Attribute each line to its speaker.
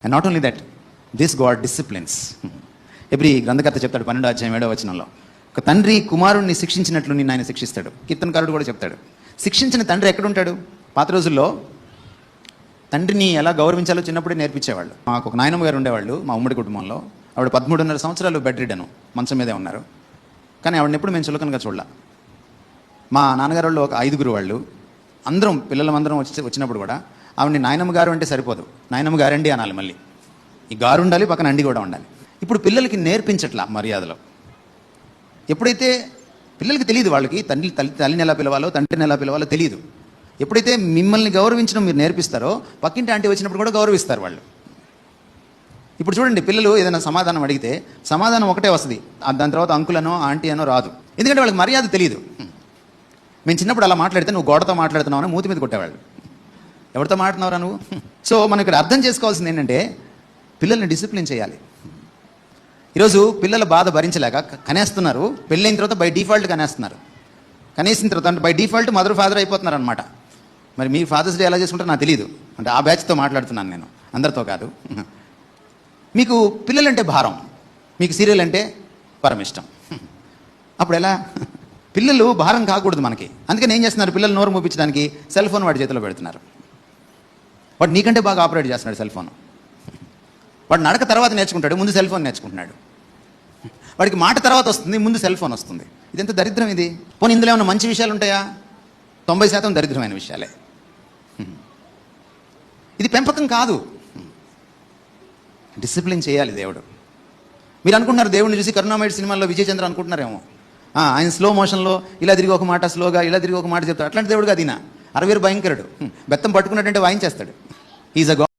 Speaker 1: And not only that, this God disciplines. Every గ్రంథకర్త చెప్తాడు 12:7 ఒక తండ్రి కుమారుణ్ణి శిక్షించినట్లు నిన్ను ఆయన శిక్షిస్తాడు. కీర్తనకారుడు కూడా చెప్తాడు. శిక్షించిన తండ్రి ఎక్కడుంటాడు? పాత రోజుల్లో తండ్రిని ఎలా గౌరవించాలో చిన్నప్పుడే నేర్పించేవాళ్ళు. మాకు ఒక నాయనమ్మ గారు ఉండేవాళ్ళు మా ఉమ్మడి కుటుంబంలో. ఆవిడ 13.5 సంవత్సరాలు బెడ్ రిడను, మంచం మీదే ఉన్నారు. కానీ ఆవిడని ఎప్పుడు మేము చులకనగా చూడాల. మా నాన్నగారు వాళ్ళు ఒక 5గురు వాళ్ళు, అందరం పిల్లలందరం వచ్చినప్పుడు కూడా ఆవిడని నాయనమ్మ గారు అంటే సరిపోదు, నాయనమ్మ గారండి అనాలి. మళ్ళీ ఈ గారు ఉండాలి, పక్కన అండి కూడా ఉండాలి. ఇప్పుడు పిల్లలకి నేర్పించట్లా మర్యాదలో. ఎప్పుడైతే పిల్లలకి తెలియదు, వాళ్ళకి తల్లిని ఎలా పిలవాలో తండ్రిని ఎలా పిలవాలో తెలియదు. ఎప్పుడైతే మిమ్మల్ని గౌరవించడం మీరు నేర్పిస్తారో పక్కింటి ఆంటీ వచ్చినప్పుడు కూడా గౌరవిస్తారు వాళ్ళు. ఇప్పుడు చూడండి, పిల్లలు ఏదైనా సమాధానం అడిగితే సమాధానం ఒకటే వస్తుంది, దాని తర్వాత అంకుల్ అనో ఆంటీ అనో రాదు. ఎందుకంటే వాళ్ళకి మర్యాద తెలియదు. మేము చిన్నప్పుడు అలా మాట్లాడితే నువ్వు గోడతో మాట్లాడుతున్నావు అని మూతి మీద కొట్టేవాళ్ళు. ఎవరితో మాట్లాడుతున్నావురా నువ్వు? సో మనం ఇక్కడ అర్థం చేసుకోవాల్సింది ఏంటంటే పిల్లల్ని డిసిప్లిన్ చేయాలి. ఈరోజు పిల్లల బాధ భరించలేక కనేస్తున్నారు. పెళ్ళైన తర్వాత బై డిఫాల్ట్ కనేస్తున్నారు. కనేసిన తర్వాత బై డిఫాల్ట్ మదర్ ఫాదర్ అయిపోతున్నారు అనమాట. మరి మీ ఫాదర్స్ డే ఎలా చేసుకుంటారో నాకు తెలియదు. అంటే ఆ బ్యాచ్తో మాట్లాడుతున్నాను నేను, అందరితో కాదు. మీకు పిల్లలంటే భారం, మీకు సీరియల్ అంటే పరమిష్టం. అప్పుడు ఎలా? పిల్లలు భారం కాకూడదు మనకి. అందుకని ఏం చేస్తున్నారు? పిల్లలు నోరు మూపించడానికి సెల్ ఫోన్ వాడి చేతిలో పెడుతున్నారు. వాడు నీకంటే బాగా ఆపరేట్ చేస్తున్నాడు సెల్ ఫోన్. వాడు నడక తర్వాత నేర్చుకుంటాడు, ముందు సెల్ ఫోన్ నేర్చుకుంటున్నాడు. వాడికి మాట తర్వాత వస్తుంది, ముందు సెల్ ఫోన్ వస్తుంది. ఇదెంత దరిద్రం ఇది. పోనీ ఇందులో ఏమైనా మంచి విషయాలు ఉంటాయా? 90% దరిద్రమైన విషయాలే. ఇది పెంపకం కాదు, డిసిప్లిన్ చేయాలి దేవుడు. మీరు అనుకుంటున్నారు దేవుడిని చూసి కరుణామయుడు సినిమాల్లో విజయ్ చంద్ర అనుకుంటున్నారేమో, ఆయన స్లో మోషన్లో ఇలా తిరిగి ఒక మాట, స్లోగా ఇలా తిరిగి ఒక మాట చెప్తాడు. అట్లాంటి దేవుడు కాదు ఈయన. అరవీరు భయంకరుడు. బెత్తం పట్టుకున్నట్టుంటే వాయించేస్తాడు. Is a